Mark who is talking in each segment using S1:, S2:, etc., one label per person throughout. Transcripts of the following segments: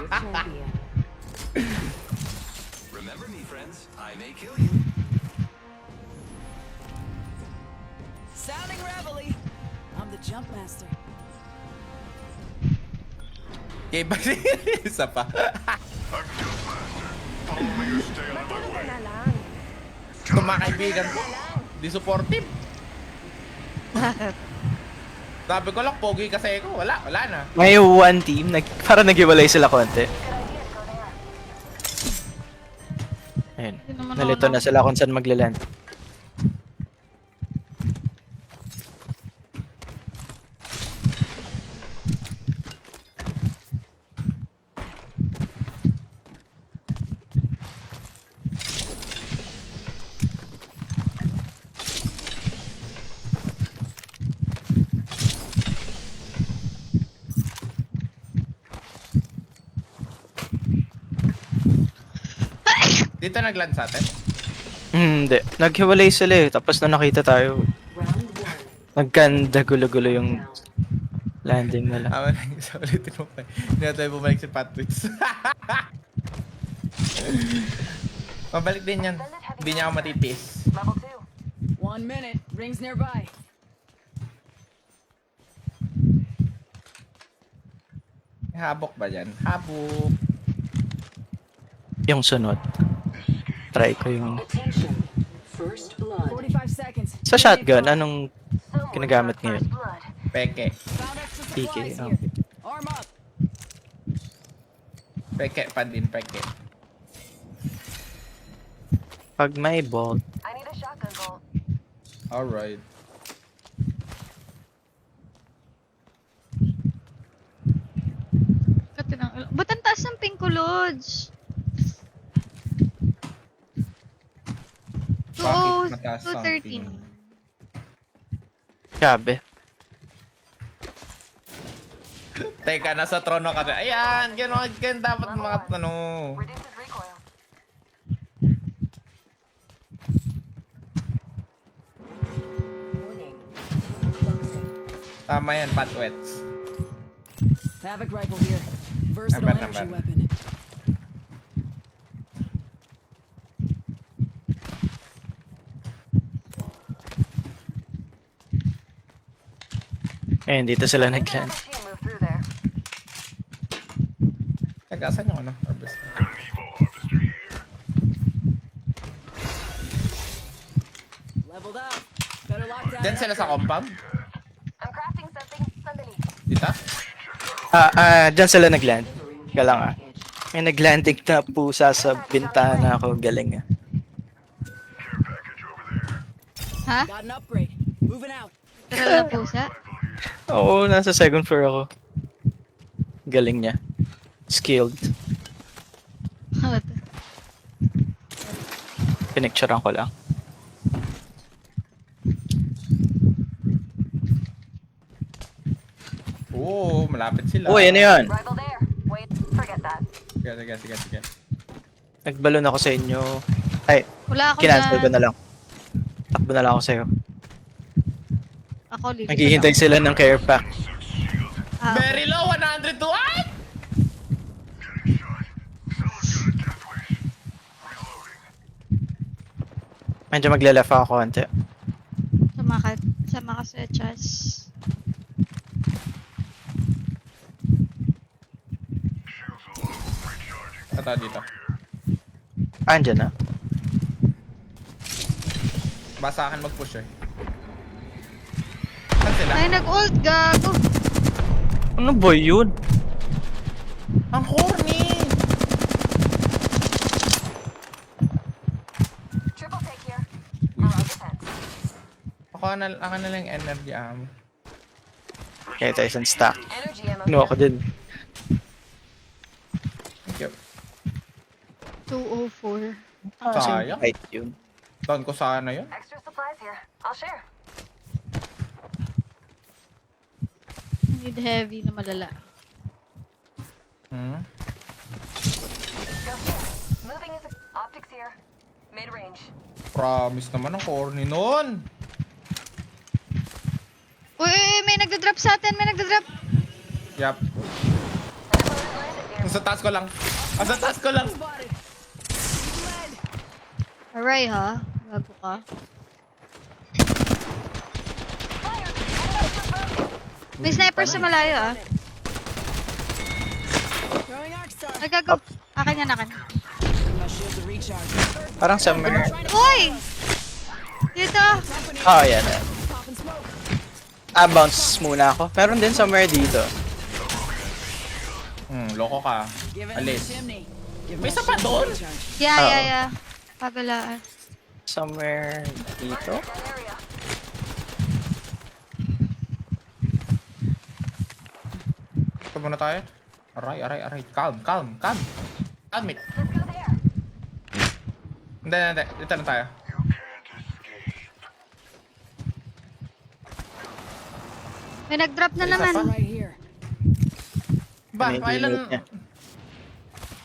S1: champion.
S2: Remember me, friends. I may kill you.
S3: Sounding reveille. I'm the jump master.
S4: Okay, ba isa pa.
S1: Magkano ka na lang?
S4: Itong mga kaibigan ko, di supportive. Sabi ko lang, pogi kasi ako. Wala na.
S5: May one team, parang naghiwalay sila konti. Ayun,
S6: Hindi naman
S5: nalito
S6: ako
S5: na sila kung saan maglaland.
S4: Dito nagland sa atin.
S5: Hindi, naghiwalay sila eh, tapos na nakita tayo.
S1: Round 1.
S5: Nagkanda gulo-gulo yung landing nila.
S4: Tama na yung isa ulitin mo pa. Hindi na tayo bumalik si Patwitz. Mabalik din yan. Hindi niya ako matitiis.
S1: Level
S3: 1
S1: 2.
S3: minute. Rings nearby.
S4: Habok ba dyan? Habok.
S5: Yung sunod. Try ko yung...
S1: Attention. First blood.
S3: 45 seconds.
S5: Sa shotgun, anong ginagamit ngayon?
S4: Peke.
S3: Found extra
S5: PK,
S3: supplies
S5: oh.
S3: here. Arm up.
S4: Peke pa din, peke.
S5: Pag may bolt,
S1: I need a shotgun bolt.
S4: Alright.
S6: Ba't ang taas ng pink ko, Lods?
S4: Bakit mataas ang
S6: 213.
S4: ping?
S5: grabe.
S4: Teka, nasa trono ka na. Ayan, ganun dapat mga ano.
S1: Reduces recoil. Warning. Focusing.
S4: Tama yan, Patwitz.
S3: Havoc rifle here. Versatile
S4: Number,
S3: energy
S4: number.
S3: weapon.
S5: Ayun, dito sila nagland.
S1: Machine move through there.
S4: Teka, saan yung ano? Harvest.
S3: Leveled up. Better lock down.
S4: Diyan sila sa compound?
S1: I'm crafting something. Sandali.
S4: Dito?
S5: Dyan sila nagland. Galang ah. May naglanding na pusa sa bintana ko. Galing ah.
S6: Ha?
S3: Got an upgrade. Moving out.
S6: Tara na pusa?
S5: Oo, nasa second floor ako. Galing niya. Skilled.
S6: What?
S5: Pinicturean ko lang.
S4: Oo, malapit sila.
S5: Uy, ano yun?
S1: Rival there. Wait, forget that.
S4: Sige.
S5: Nagbalon ako sa inyo. Ay,
S6: Wala ako
S5: kinancel ko
S6: dyan.
S5: na lang. Takbo na lang ako sa'yo.
S6: Ako, lilis
S5: Naghihintay
S6: ako.
S5: sila ng care pack.
S6: Ah,
S4: Very low, 100 to 1!
S5: Medyo magle-left ako konti.
S6: Sama ka sa chas.
S4: Ito dito.
S5: Andyan na.
S4: Basa akin mag-push eh. Saan sila?
S6: Ay, nag-ult, gago.
S5: Ano ba yun?
S4: Ang horny!
S1: Triple take here. Around defense.
S4: Ako na lang yung energy ammo.
S5: Kaya tayo isang stack.
S1: Energy ammo.
S5: Kinuha ko din.
S4: Thank you.
S6: 204.
S4: Sayang.
S5: Height yun.
S4: Down ko sana yun.
S1: Extra supplies here. I'll share.
S6: Need heavy na malala.
S4: Hmm?
S1: Go here. Moving is optics here. Mid range.
S4: Promise naman ang corny nun.
S6: Uy, may nagda-drop sa atin, may nagda-drop.
S4: Yup. Sa taas ko lang. Sa taas ko lang.
S3: Spotted.
S6: Aray ha. Bago ka. May sniper sa malayo ah.
S3: Throwing arc star.
S6: Ay, gago. Akin yan, akin.
S3: Give my shield to recharge.
S5: Parang somewhere.
S6: Uy! Dito!
S5: Oh, yan.
S3: Popping smoke.
S5: Bounce muna ako. Meron din somewhere dito.
S4: Loko ka.
S3: Give it
S4: Alis.
S3: the chimney. Give
S4: May
S3: my
S4: isa pa
S3: shield to
S4: doon?
S3: recharge.
S6: Yeah. Pagalaan.
S5: Somewhere dito.
S4: Ito muna tayo. Aray. Calm. Calm it.
S1: Let's go there.
S4: Hindi. Dito lang tayo.
S6: May nag-drop na
S4: Isa
S6: naman.
S4: pa?
S3: Right here.
S4: Ba,
S5: Ano yung
S4: kailan...
S5: teammate niya?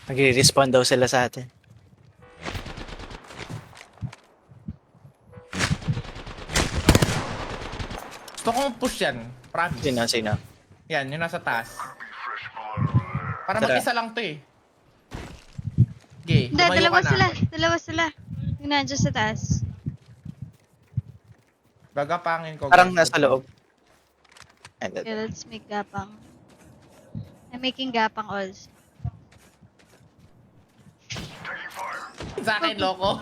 S5: Magre-respawn daw sila sa atin.
S4: Gusto kong push yan. Promise.
S5: Sino?
S4: Yan, yung nasa taas. Para
S5: Tara.
S4: mag-isa lang to eh. Okay,
S6: Hindi, dalawa sila. Yung nandiyan sa taas.
S4: Gagapangin ko.
S5: Parang
S4: guys.
S5: nasa loob. And
S6: Okay, let's make gapang. I'm making gapang also.
S4: Sa akin, loko.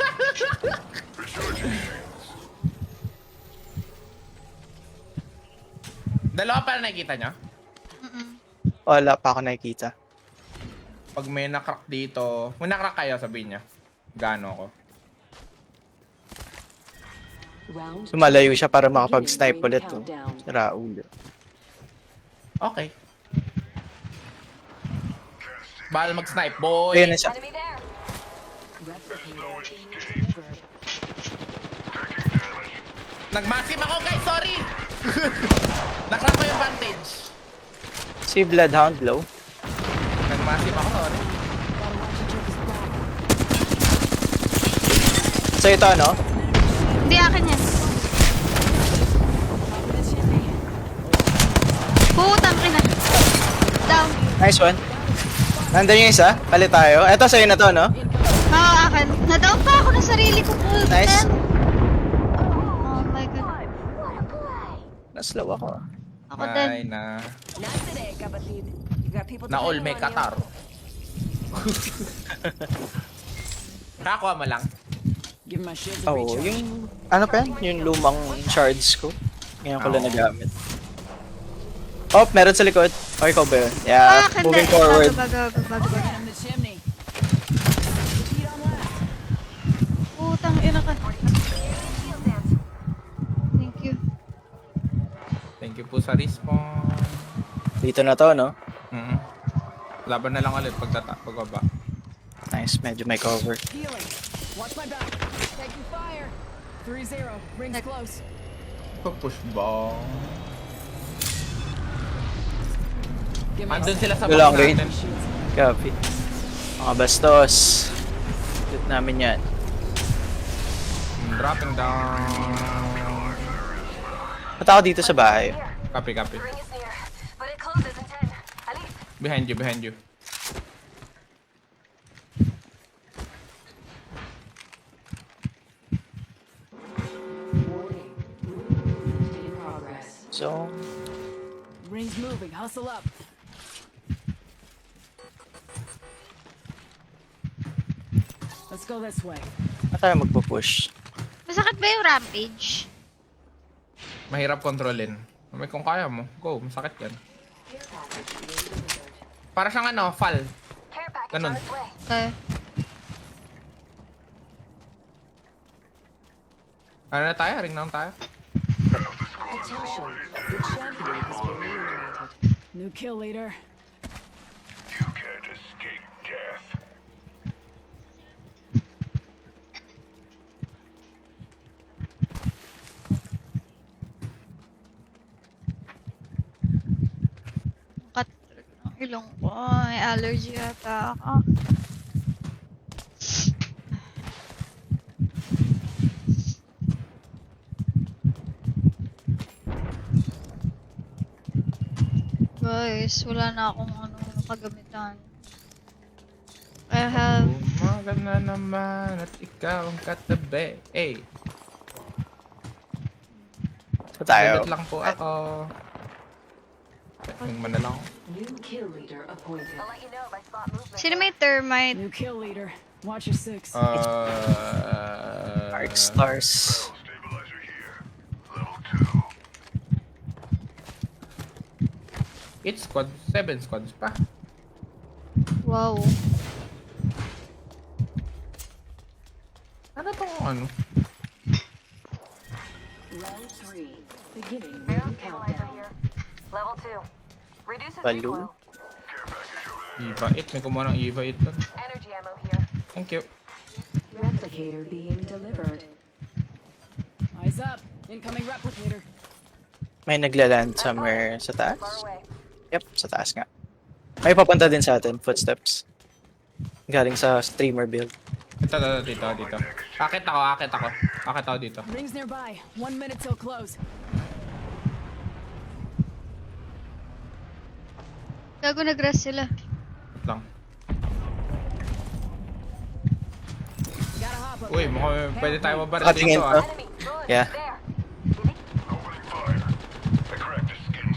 S4: Dalawa pa na nakikita nyo?
S5: wala pa ako nakikita.
S4: Pag may nakrak dito, kung nakrak kayo, sabihin nyo. Gano ako.
S5: Lumalayo siya para makapag-snipe ulit. Oh. Raul.
S4: Okay. Bahal mag-snipe, boy.
S5: Ayun na siya.
S1: Enemy there.
S4: Nagmasim ako, guys. Sorry. Nakrak ko yung vantage.
S5: Si Bloodhound low.
S4: Nagmasim ako, sorry.
S5: So ito ano?
S6: Hindi akin yan. Putang ina. Down.
S5: Nice one. Nandun yung isa. Palit tayo. Eto sa'yo na to, no?
S6: Oo, akin. Na-down pa ako ng sarili ko.
S5: Nice.
S6: Oh my god.
S5: Naslow ako.
S6: Ako din.
S4: Ay, na.
S3: Not today, kapatid. You got people
S4: Na all
S3: depending
S4: may
S3: on you.
S4: katar. Nakakuha mo lang.
S3: Give my shield to
S5: Oo,
S3: recharge.
S5: yung... Ano pa yan? Yung lumang shards ko. Ngayon ko lang
S4: Oo.
S5: nagamit. Oh, meron sa likod. Okay ko ba yun? Yeah,
S6: Akin
S5: moving
S6: din.
S5: forward.
S6: Bago.
S3: Give him the chimney. Repeat on that.
S6: Putang ina ka. Thank you.
S4: Thank you po sa respawn.
S5: Dito na to, no?
S4: Laban na lang ulit pagbaba.
S5: Nice, medyo may cover.
S3: Healing. Watch my back. Taking fire. 3-0. Rings close.
S4: Push bomb.
S3: Give my
S4: Andun sila sa
S5: Wala
S4: box
S5: akong gain.
S4: natin.
S5: Copy. Mga bastos. Shoot namin yan.
S4: Dropping down.
S5: Ba't ako dito sa bahay?
S4: Copy.
S1: Ring is near, but it closes in 10. Elise,
S4: Behind you.
S5: So,
S3: Rings moving. Hustle up. Let's go this way.
S5: na tayo magpo-push.
S6: Masakit ba yung rampage?
S4: Mahirap kontrolin. May kung kaya mo, go. Masakit yan. Para siyang fall.
S1: care package
S4: Ganun.
S1: on its way.
S6: Okay.
S4: Ano na tayo? Ring down tayo?
S3: New kill leader.
S6: Cut ng ilong ko. May allergy ata ako. Guys, wala na akong kagamitan.
S4: ka na naman at ikaw ang katabi. Eh,
S5: So tayo.
S4: ulit lang po ako. Yung manalaw.
S7: New kill leader appointed.
S1: I'll let you know if I spot movement.
S6: Sino may termite?
S3: New kill leader. Watch your six.
S5: Arc Stars.
S4: It's squad, 7 squads pa.
S6: Wow.
S4: Ano tong ano?
S7: Round 3. Beginning
S1: Barrel
S7: ring
S1: stabilizer
S7: countdown.
S1: here. Level 2. Reduces
S5: Balloon?
S1: recoil.
S4: Eva 8, may kumuha ng Eva 8 doon.
S1: Energy ammo here.
S4: Thank you.
S7: Replicator being delivered.
S3: Eyes up. Incoming replicator.
S5: May nagla-land somewhere sa taas.
S1: Far away.
S5: Yep, sa taas nga. May papunta din sa atin, footsteps. Galing sa streamer build.
S4: Dito. Akit ako dito.
S3: Rings nearby. 1 minute till close.
S6: Gago nag-rest sila.
S4: Wait lang.
S3: Gotta hop up.
S4: Uy, mukhang pwede tayo mabaril
S5: Nakatingin
S4: dito
S5: pa.
S4: ah.
S1: Enemy. Good.
S5: Yeah.
S1: There.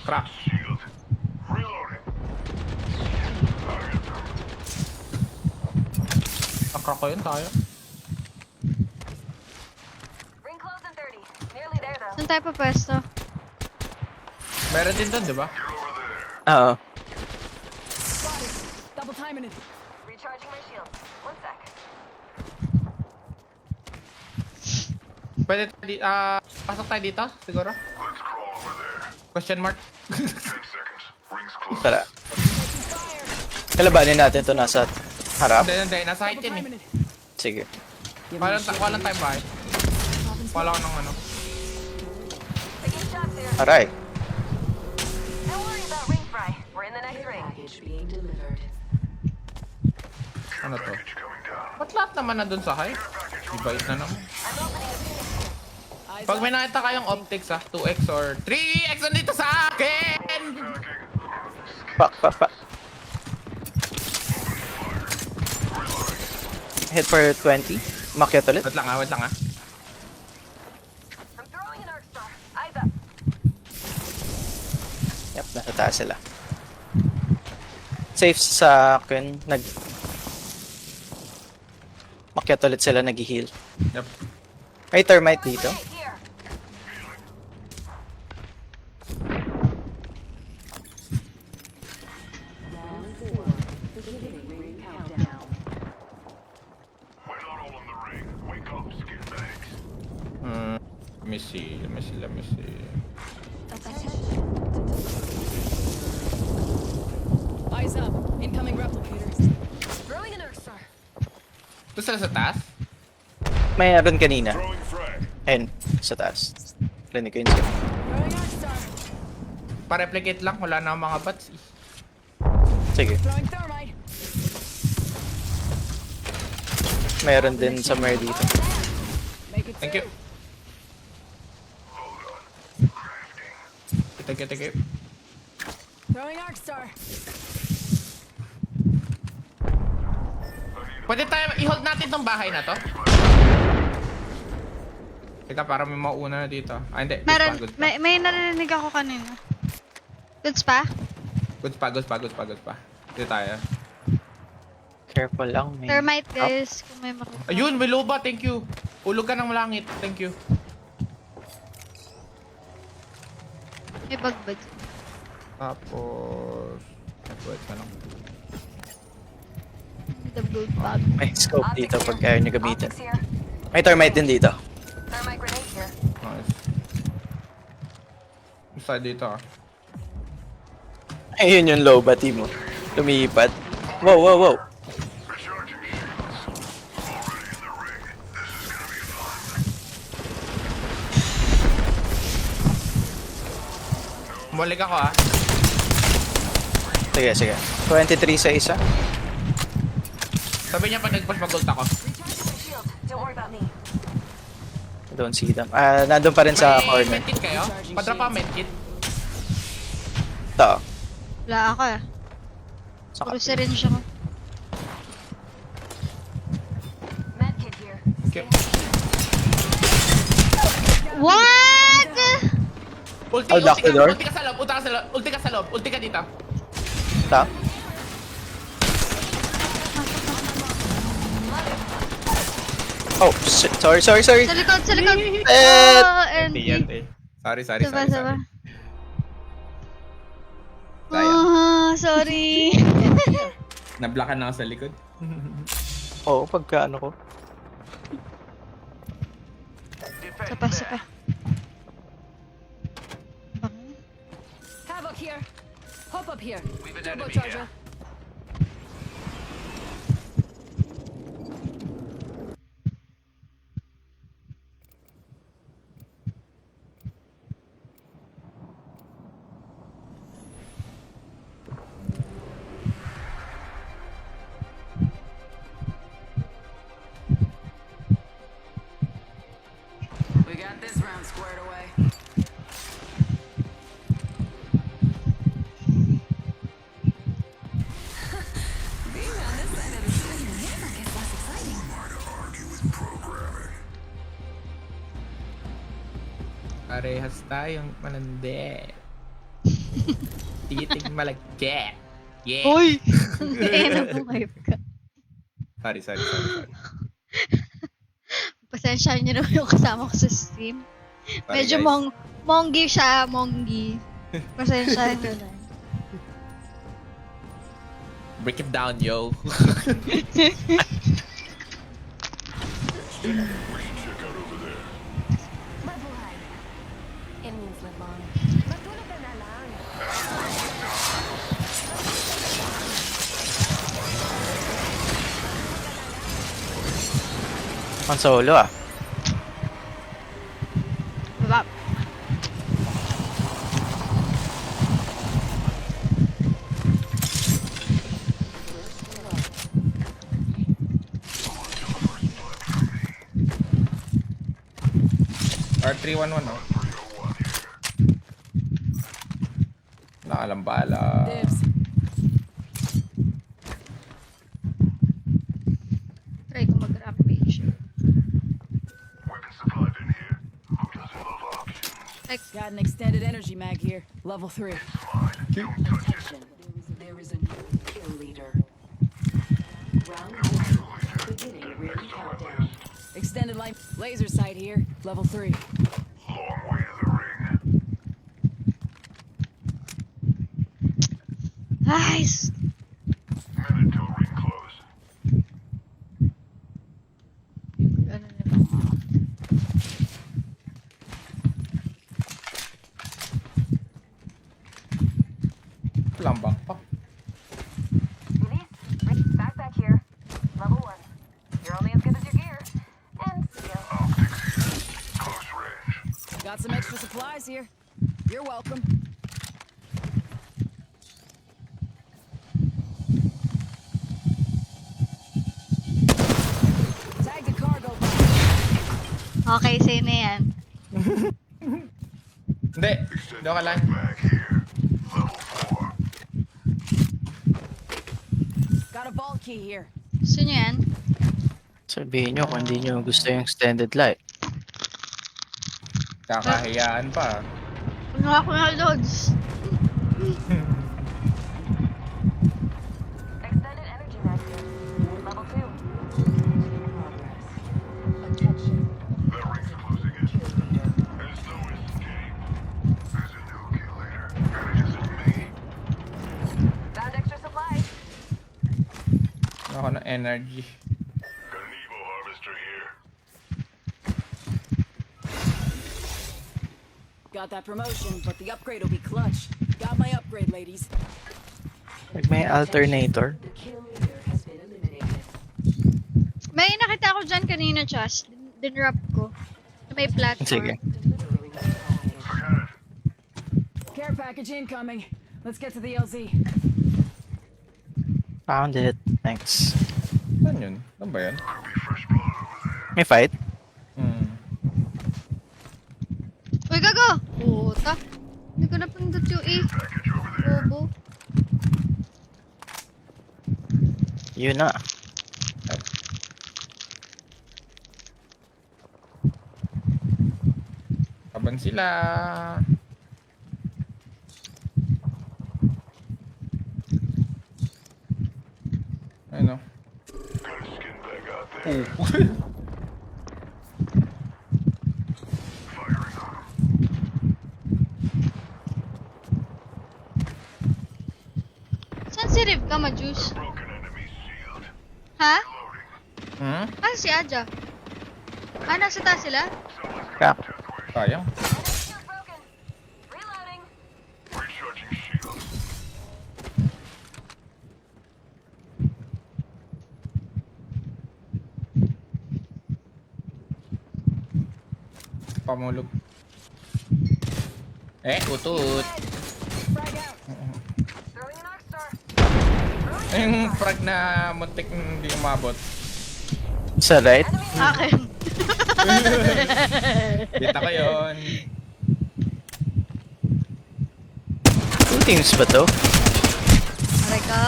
S4: Crack. Nakrak ko yun tayo.
S1: Ring close in 30. Nearly there though.
S6: Saan tayo pa pwesto?
S4: Meron din doon, di ba?
S5: Oo.
S3: Spotted. Double timing it.
S1: Recharging my shield. 1 sec.
S4: Pwede tayo pasok tayo dito, siguro? Question mark?
S5: Tara. Kalabanin natin to nasa harap.
S4: Hindi. Nasa height
S3: Double
S4: yun eh.
S3: timing it.
S5: Sige.
S4: Walang time ba eh? Wala ko ng ano.
S1: Taking shots here.
S5: Alright.
S1: Don't worry about ring fry. We're in the next ring.
S7: Package being delivered.
S4: Ano to? Ba't lahat naman na dun sa high? Ibait na naman.
S1: I'm opening a phoenix.
S3: Eyes
S4: Pag
S3: up.
S4: may nakita kayong optics 2x or 3x nandito sa akin!
S5: Pak. Hit for 20. Makyat ulit.
S4: Wait lang ah.
S1: I'm throwing an arc star. Eyes up.
S5: Yep, nasa taas sila. Safe sa akin. Makyat ulit sila, nag-heal.
S4: Yep.
S5: May termite dito.
S1: Grenade here.
S7: Round 4. Beginning ring countdown.
S4: Let me see.
S3: Eyes up. Incoming replicator.
S1: Throwing an arc star.
S4: Ito sila sa taas?
S5: Mayroon kanina. Ayun, sa taas. Rinig ko yun sila.
S3: Throwing arc star.
S4: Pa-replicate lang. Wala na mga bats eh.
S5: Sige.
S3: Throwing thermite.
S5: Mayroon din somewhere dito.
S3: Make it
S4: Thank you.
S3: two.
S4: Thank you.
S3: Throwing arc star.
S4: Pwede tayo, i-hold natin tong bahay na to? Teka, para may mauna na dito. Ah, hindi.
S6: Meron,
S4: Goods pa.
S6: may narinig ako kanina. Goods pa?
S4: Goods pa. Dito tayo.
S5: Careful lang. May...
S6: Termite guys, kung may makita.
S4: Ayun, may loba. Thank you. Ulog ka ng langit. Thank you.
S6: May bagbag.
S4: Tapos... Wait ka lang.
S6: The blue bag.
S5: May scope dito pag kaya nyo gamitin.
S1: Optics here.
S5: May termite din dito.
S1: Thermite grenade here.
S4: Nice. Isa dito ah.
S5: Ayun yung low bati mo. Lumipat. Wow.
S4: Bumalik ako ah.
S5: Sige. 23 sa isa.
S4: Sabi niya pag nag-push mag-ult ako.
S1: Recharging my shield. Don't worry about me.
S5: Don't see them. Nandun pa rin sa
S4: May
S5: corner.
S4: medkit kayo? Padrop pa medkit.
S5: Ito.
S6: Wala ako eh.
S5: Sa
S6: Puro syringe ako.
S4: you.
S6: What?
S4: Ulti,
S5: I'll lock the door.
S4: ulti ka sa loob, ulti ka sa loob, ulti ka sa loob, ulti ka dito.
S5: Ta? Oh, shit. Sorry.
S6: Sa likod, sa likod.
S5: Eh,
S6: And
S4: Sorry.
S6: Saba.
S4: Sayang.
S6: Sorry.
S4: Nablakan na ako sa likod.
S5: Oo, pagka ano ko.
S6: Sapa.
S3: Havoc here. Hop up here. Turbocharger.
S1: We got this round squared away. Being on this side of the screen never gets less exciting.
S4: Parehas tayong manande. Titing malagkit. Yeah.
S6: Uy! Nabuhay ka.
S4: Sorry.
S6: Pasensya niyo naman yung kasama ko sa stream.
S4: Sorry,
S6: Medyo
S4: guys.
S6: monggi siya, monggi. Pasensya niyo na.
S4: Break it down, yo.
S1: Mabuhay. It means live long. Matulog ka na lang.
S5: Ang solo ah.
S6: Baba.
S4: R311, oh. Nakalambala.
S3: Dibs.
S6: Try ko mag-rampage.
S3: Got an extended energy mag here. Level 3.
S7: Attention. There is a new kill leader. Round 1. Beginning ring countdown.
S3: Extended light laser sight here. Level 3.
S6: Nice! Ano naman?
S4: Walang backpack.
S1: Elise, backpack here. Level 1. You're only as good as your gear. And skill.
S3: Got some extra supplies here. You're welcome. Tag the cargo box.
S6: Okay, sa'yo na yan.
S4: Hindi. Doon ka lang.
S3: Got a vault key here.
S6: Gusto niyo yan?
S5: Sabihin nyo kung hindi nyo gusto yung extended light.
S4: Kakahiyaan pa.
S6: Puno ako na loads.
S1: Extended energy mag here. Level 2.
S7: Attention.
S1: Found extra supplies.
S4: Ako na energy.
S3: Got that promotion, but the upgrade will be clutch. Got my upgrade, ladies.
S5: Like may alternator.
S7: The kill leader has been eliminated.
S6: May nakita ko dyan kanina, Chas. Dinrap ko. May platform.
S5: Sige.
S7: Delivering package.
S3: Care package incoming. Let's get to the LZ.
S5: Found it. Thanks.
S4: Saan yun? Saan ba yan?
S5: May fight?
S6: Uy, gago! Puta. Hindi ko napindot yung E. Bobo.
S5: Yun na.
S4: Yan sila. Ayun o.
S6: Saan si Riv ka, Majus? Ha?
S4: Hmm?
S6: Ah, si Aja. Ah, nasa taas sila?
S5: Kak.
S4: Sayang.
S1: Shield broken. Reloading.
S4: Pamulog. Utut.
S3: Frag out.
S1: Throwing an arc star.
S4: Yung frag na muntik hindi umabot.
S5: Sa right?
S6: Akin.
S4: Kita ko yun.
S5: Two teams ba to?
S6: Aray ko.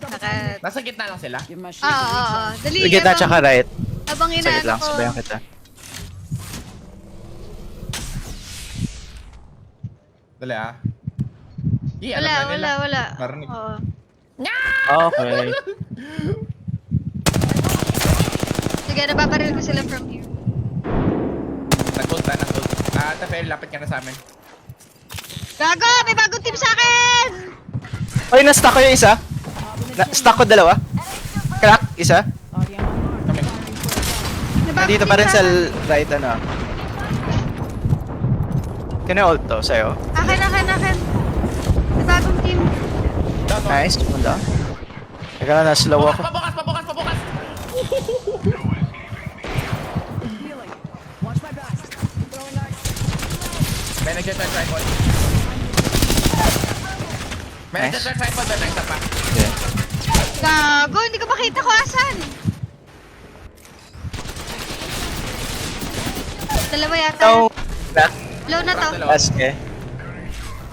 S6: Sakit.
S4: Nasa gitna lang sila.
S3: Give my shield a
S6: Oo.
S3: recharge.
S6: Dali.
S5: Sa gitna tsaka right.
S6: Habang
S5: Saglit
S6: inaano
S5: lang,
S6: ko.
S5: sabayan kita.
S4: Dali ah. Alam na nila.
S6: Wala.
S4: Narinig.
S6: Oo.
S5: Okay.
S6: Sige, nababaril ko sila from here.
S4: Nagpunta. Tafe, lapit ka na sa amin.
S6: Gago! May bagong team sa akin!
S5: Oy, na-stuck ko yung isa. Na-stuck ko dalawa. Crack, isa.
S3: Audio online.
S4: Kami.
S5: Nandito pa rin sa right, ano. Kina-ult to, sa'yo.
S6: Akin. May bagong team.
S4: Down, down.
S5: Nice, munda. Teka lang, na-slow ako.
S4: Pabukas!
S3: Healing. Watch my back. Throwing arc.
S4: May nag-jet tripod. May
S5: Nice.
S4: nag-jet tripod doon. Isa pa.
S5: Yeah.
S6: Gago, hindi ko makita ko asan. Dalawa yata.
S5: So, crack.
S6: Low na to.
S4: Dalawa.
S5: Last eh.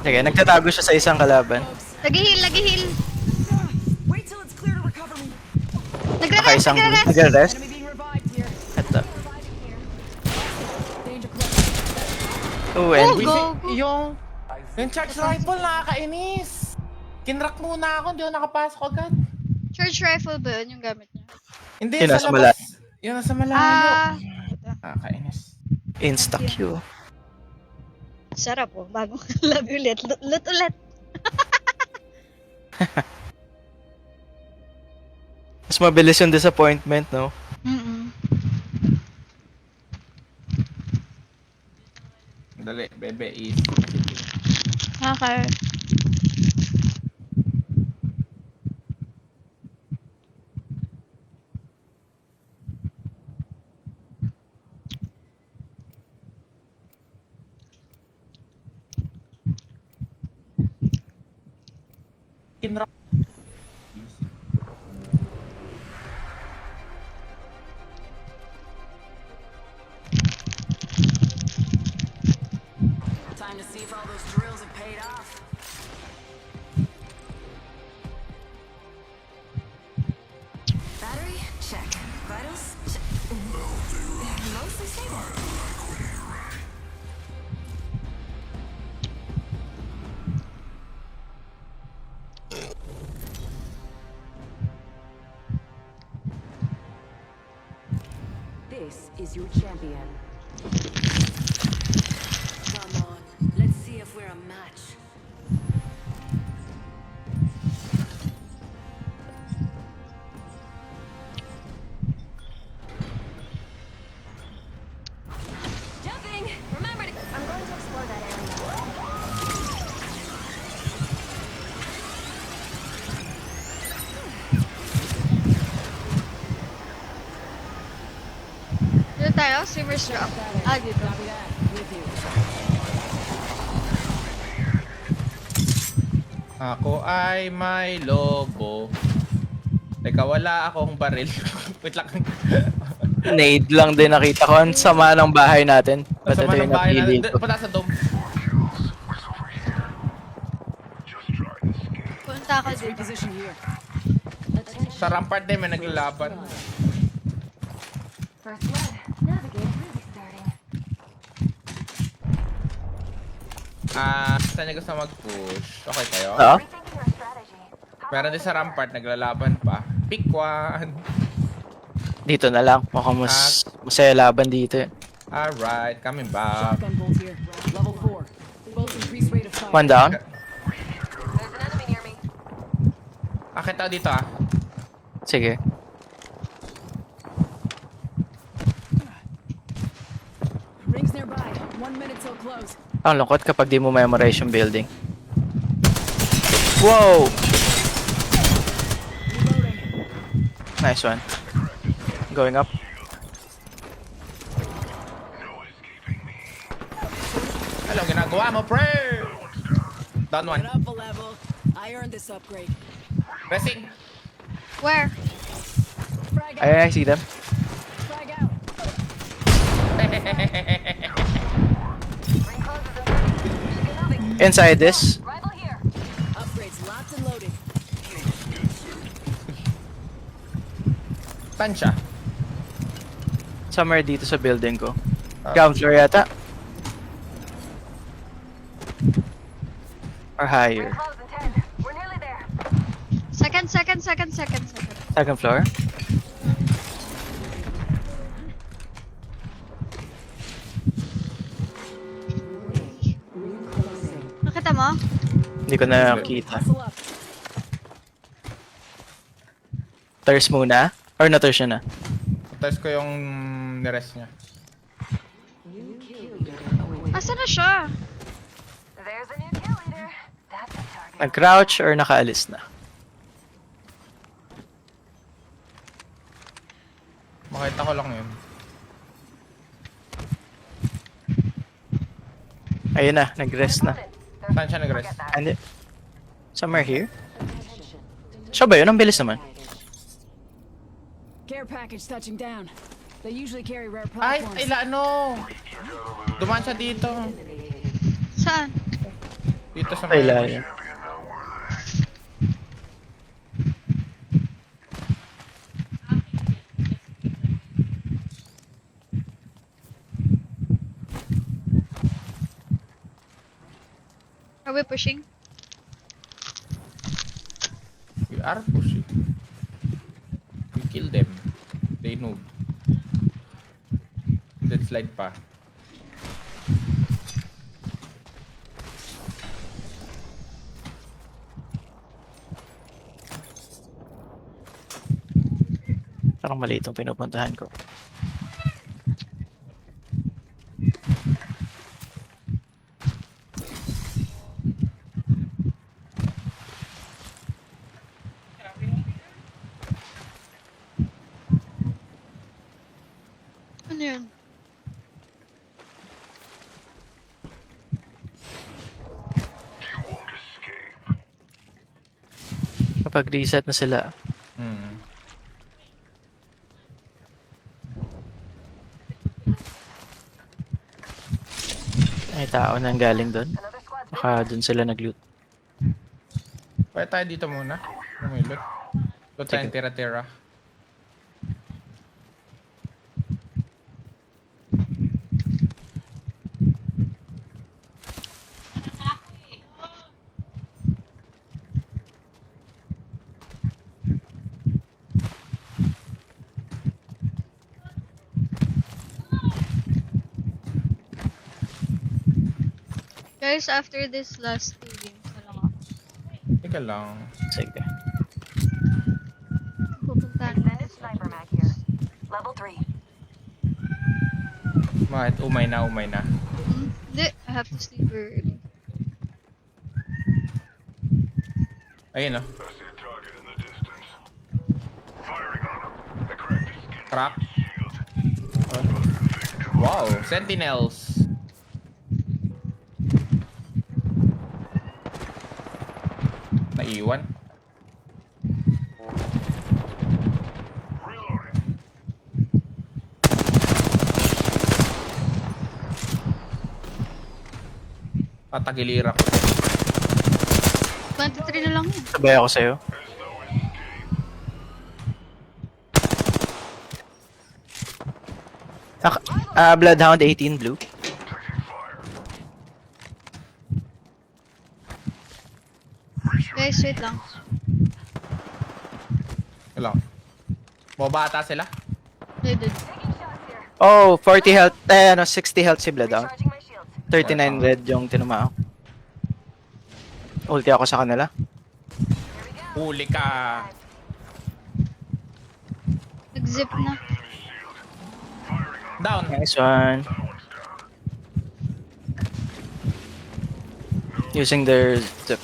S5: Sige, nagtatago siya sa isang kalaban.
S6: Nag-heal.
S3: Wait till it's clear to recover me.
S5: Okay,
S6: Nagre-rest.
S5: nagre-rest.
S3: Enemy being revived here.
S5: Ito.
S3: Danger close.
S5: Oh, and
S6: Go.
S4: Yung charge rifle nakakainis. Kinrock muna ako, hindi ako nakapasok agad.
S6: Charge rifle ba yun yung gamit niya?
S4: Hindi,
S5: Yun,
S4: sa
S5: nasa
S4: labas. Yun, nasa malayo. Nakakainis.
S5: insta-Q.
S6: Sarap oh. Bagong love ulit. Loot ulit.
S5: Mas mabilis yung disappointment, no?
S4: Dali, bebe, easy.
S6: Okay.
S4: Kinrock.
S7: Time to see if all those drills have paid off. Battery? Check. Vitals? Check. Mostly stable. This is your champion. Come on, let's see if we're a match.
S1: Jumping! Remember to... I'm going to explore that area.
S6: Dito tayo, Swimmer's Drop. Ah, dito.
S3: Copy that. With you.
S4: Ako ay may lobo. Teka, wala akong baril. Wait lang.
S5: Nade lang din nakita ko. Ang sama ng bahay natin. Ba't ito
S4: Sama
S5: yung
S4: ng bahay
S5: napili
S4: natin.
S5: ko?
S4: Punta sa dome.
S6: Punta ka dito.
S3: Reposition here.
S4: Sa rampart din may naglalaban.
S1: First blood. Navigator really starting.
S4: Saan niya gusto mag-push? Okay kayo?
S5: Oo.
S1: Rethinking our strategy.
S4: Meron din sa rampart, naglalaban pa. Pick one.
S5: Dito na lang. Mukhang masaya laban dito eh.
S4: Alright, coming back.
S3: Shotgun bolt here. Level 4. Bolt increase rate of fire.
S5: One down.
S1: There's an enemy near me.
S4: Akit ako dito ah.
S5: Sige.
S3: Rings nearby. 1 minute till close.
S5: Ang lungkot kapag di mo memorize yung building. Wow!
S3: Reloading.
S5: Nice one. Going up.
S4: Hello, ginagawa mo, pre! Down one.
S3: Get up a level. I earned this upgrade.
S4: Pressing.
S6: Where?
S3: Frag out.
S5: I see them.
S3: Frag out.
S1: Ring closes in 30. Should be moving.
S5: Inside this.
S1: Rival here.
S3: Upgrades locked and loaded.
S4: Saan siya?
S5: Somewhere dito sa building ko. Ground floor yata. Or
S1: Ring
S5: higher.
S1: close in 10. We're nearly there.
S6: Second.
S5: Second floor.
S6: Nakita mo?
S5: Hindi ko nakita.
S3: Hustle up.
S5: Thirst muna? Or na-thirst siya na?
S4: Tapos ko yung nirest niya.
S6: Asa na siya?
S1: There's a new kill leader. That's a target.
S5: Nag-crouch or nakaalis na?
S4: Makita ko lang yun.
S5: Ayun na, nag-rest na.
S1: There's
S4: Saan siya nag-rest?
S1: forget that.
S5: And somewhere here? Siya ba yun? Ang bilis naman.
S3: Care package touching down. They usually carry rare
S4: Ay,
S3: platforms.
S4: ano? Dumaan siya dito.
S6: Saan?
S4: Dito sa
S5: Ay, layo.
S6: Are we pushing?
S4: We are pushing. We kill them. They noob. Dead slide pa.
S5: Parang mali itong pinupuntahan ko.
S6: Ano yun?
S5: Kapag reset na sila,
S4: Hmm.
S5: may tao nang galing doon.
S1: Another squad's
S5: Baka doon sila nag-loot.
S4: Pwede tayo dito muna. Lumilot. Loot tayong
S5: Sige.
S4: tira-tira.
S6: Guys, after this last 2 games na lang ako.
S4: Teka lang.
S5: Sige.
S6: Pupuntahan na.
S1: extended sniper mag here. Level 3.
S4: Bakit? Umay na.
S6: Hindi, I have to sleep early.
S4: Ayun oh. Crack. Oh. Wow, sentinels. Naiwan. Patagilira ko.
S6: 23 na lang yun.
S5: Sabay ako sa'yo. Bloodhound 18 blue.
S6: Guys, wait lang.
S4: Wala. Bobata sila.
S6: Loaded.
S1: Taking shots here.
S5: Oh, 40 health. 60 health si Blood out.
S1: Charging my shields.
S5: 39 red yung tinuma ako. Ulti ako sa kanila.
S4: Huli ka.
S6: Nag-zip na.
S4: Down.
S5: Nice one. Using their zip.